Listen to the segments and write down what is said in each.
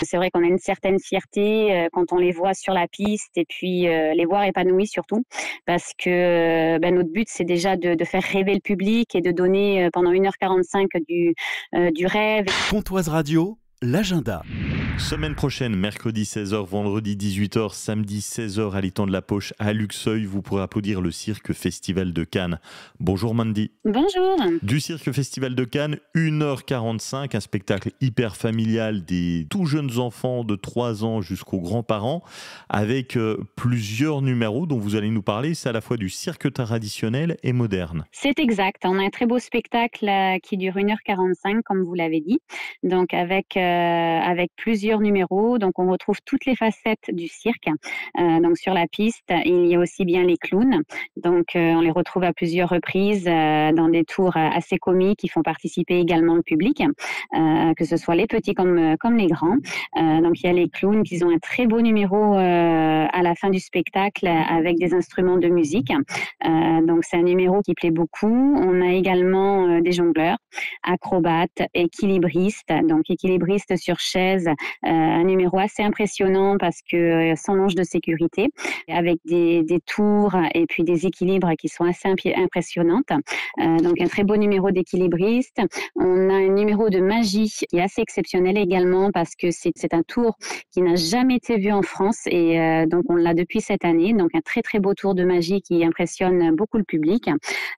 C'est vrai qu'on a une certaine fierté quand on les voit sur la piste et puis les voir épanouis surtout parce que notre but c'est déjà de faire rêver le public et de donner pendant 1h45 du rêve. Pontoise Radio, l'agenda. Semaine prochaine, mercredi 16h, vendredi 18h, samedi 16h à l'étang de la Poche à Luxeuil, vous pourrez applaudir le Cirque Festival de Cannes. Bonjour Mandy. Bonjour. Du Cirque Festival de Cannes, 1h45, un spectacle hyper familial des tout jeunes enfants de 3 ans jusqu'aux grands-parents, avec plusieurs numéros dont vous allez nous parler. C'est à la fois du cirque traditionnel et moderne. C'est exact. On a un très beau spectacle qui dure 1h45, comme vous l'avez dit. Donc avec plusieurs numéros, donc on retrouve toutes les facettes du cirque. Donc sur la piste, il y a aussi bien les clowns. Donc on les retrouve à plusieurs reprises dans des tours assez comiques qui font participer également le public, que ce soit les petits comme les grands. Donc il y a les clowns qui ont un très beau numéro à la fin du spectacle avec des instruments de musique. Donc c'est un numéro qui plaît beaucoup. On a également des jongleurs, acrobates, équilibristes. Donc équilibristes sur chaise, un numéro assez impressionnant parce que sans manche de sécurité, avec des tours et puis des équilibres qui sont assez impressionnantes. Donc un très beau numéro d'équilibriste. On a un numéro de magie qui est assez exceptionnel également parce que c'est un tour qui n'a jamais été vu en France et donc on l'a depuis cette année. Donc un très très beau tour de magie qui impressionne beaucoup le public.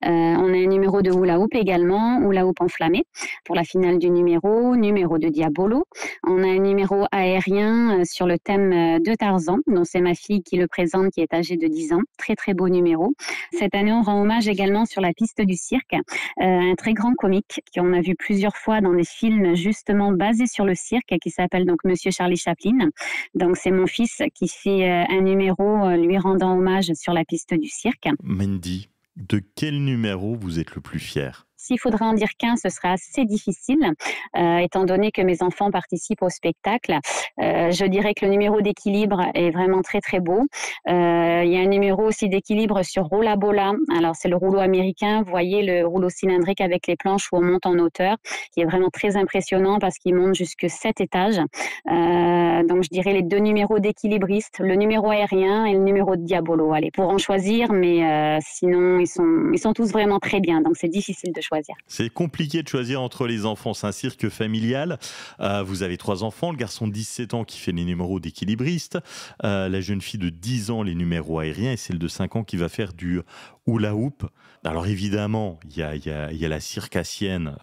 On a un numéro de hula hoop également, hula hoop enflammé pour la finale du numéro de Diabolo. On a un numéro aérien sur le thème de Tarzan, dont c'est ma fille qui le présente, qui est âgée de 10 ans. Très très beau numéro. Cette année, on rend hommage également sur la piste du cirque, un très grand comique qu'on a vu plusieurs fois dans des films justement basés sur le cirque, qui s'appelle donc Monsieur Charlie Chaplin. Donc c'est mon fils qui fait un numéro lui rendant hommage sur la piste du cirque. Mandy, de quel numéro vous êtes le plus fier ? S'il faudrait en dire qu'un, ce serait assez difficile, étant donné que mes enfants participent au spectacle. Je dirais que le numéro d'équilibre est vraiment très très beau. Il y a un numéro aussi d'équilibre sur Rolla Bola. Alors c'est le rouleau américain, vous voyez le rouleau cylindrique avec les planches où on monte en hauteur, qui est vraiment très impressionnant parce qu'il monte jusque 7 étages. Donc je dirais les 2 numéros d'équilibriste, le numéro aérien et le numéro de Diabolo. Allez, pour en choisir, mais sinon ils sont tous vraiment très bien, donc c'est difficile de choisir. C'est compliqué de choisir entre les enfants, c'est un cirque familial. Vous avez 3 enfants, le garçon de 17 ans qui fait les numéros d'équilibriste, la jeune fille de 10 ans les numéros aériens et celle de 5 ans qui va faire du hula hoop. Alors évidemment, il y a la circassienne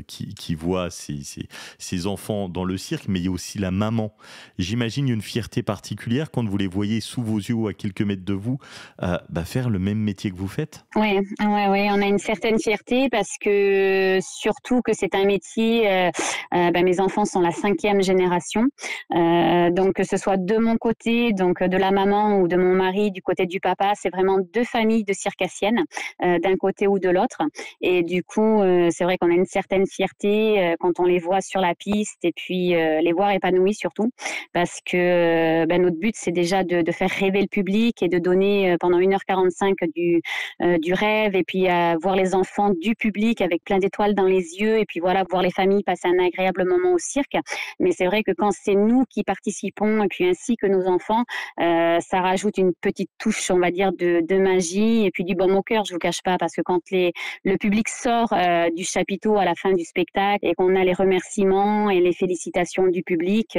qui voit ses enfants dans le cirque, mais il y a aussi la maman. J'imagine une fierté particulière quand vous les voyez sous vos yeux ou à quelques mètres de vous faire le même métier que vous faites. Oui, on a une certaine fierté parce que surtout que c'est un métier, mes enfants sont la 5e génération, donc que ce soit de mon côté, donc de la maman ou de mon mari, du côté du papa, c'est vraiment 2 familles de circassiennes, d'un côté ou de l'autre. Et du coup, c'est vrai qu'on a une certaine fierté quand on les voit sur la piste et puis les voir épanouis surtout, parce que notre but c'est déjà de faire rêver le public et de donner pendant 1h45 du rêve et puis voir les enfants du public avec plein d'étoiles dans les yeux et puis voilà, voir les familles passer un agréable moment au cirque. Mais c'est vrai que quand c'est nous qui participons et puis ainsi que nos enfants, ça rajoute une petite touche, on va dire, de magie et puis du baume au cœur, je vous cache pas, parce que quand le public sort du chapiteau à la fin du spectacle et qu'on a les remerciements et les félicitations du public,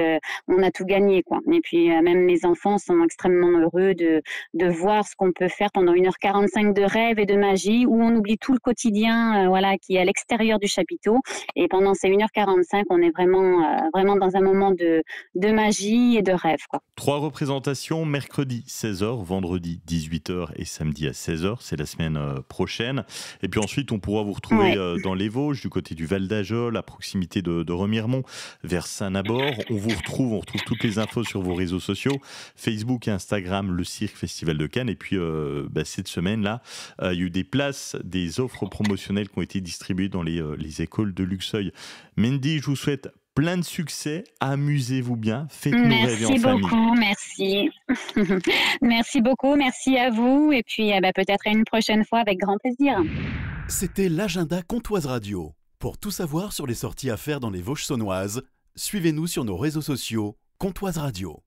on a tout gagné, quoi. Et puis même mes enfants sont extrêmement heureux de voir ce qu'on peut faire pendant 1h45 de rêve et de magie où on oublie tout le quotidien qui est à l'extérieur du chapiteau et pendant ces 1h45 on est vraiment dans un moment de magie et de rêve, quoi. 3 représentations, mercredi 16h, vendredi 18h et samedi à 16h, c'est la semaine prochaine. Et puis ensuite, on pourra vous retrouver dans les Vosges, du côté du Val d'Ajol, à proximité de Remiremont, vers Saint-Nabord. On retrouve toutes les infos sur vos réseaux sociaux, Facebook et Instagram, le Cirque Festival de Cannes. Et puis, cette semaine-là, il y a eu des places, des offres promotionnelles qui ont été distribuées dans les écoles de Luxeuil. Mandy, je vous souhaite plein de succès, amusez-vous bien, faites-nous rêver en famille. Merci beaucoup, merci. Merci beaucoup, merci à vous et puis peut-être à une prochaine fois avec grand plaisir. C'était l'agenda Pontoise Radio. Pour tout savoir sur les sorties à faire dans les Vosges saunoises, Suivez-nous sur nos réseaux sociaux, Comtoise Radio.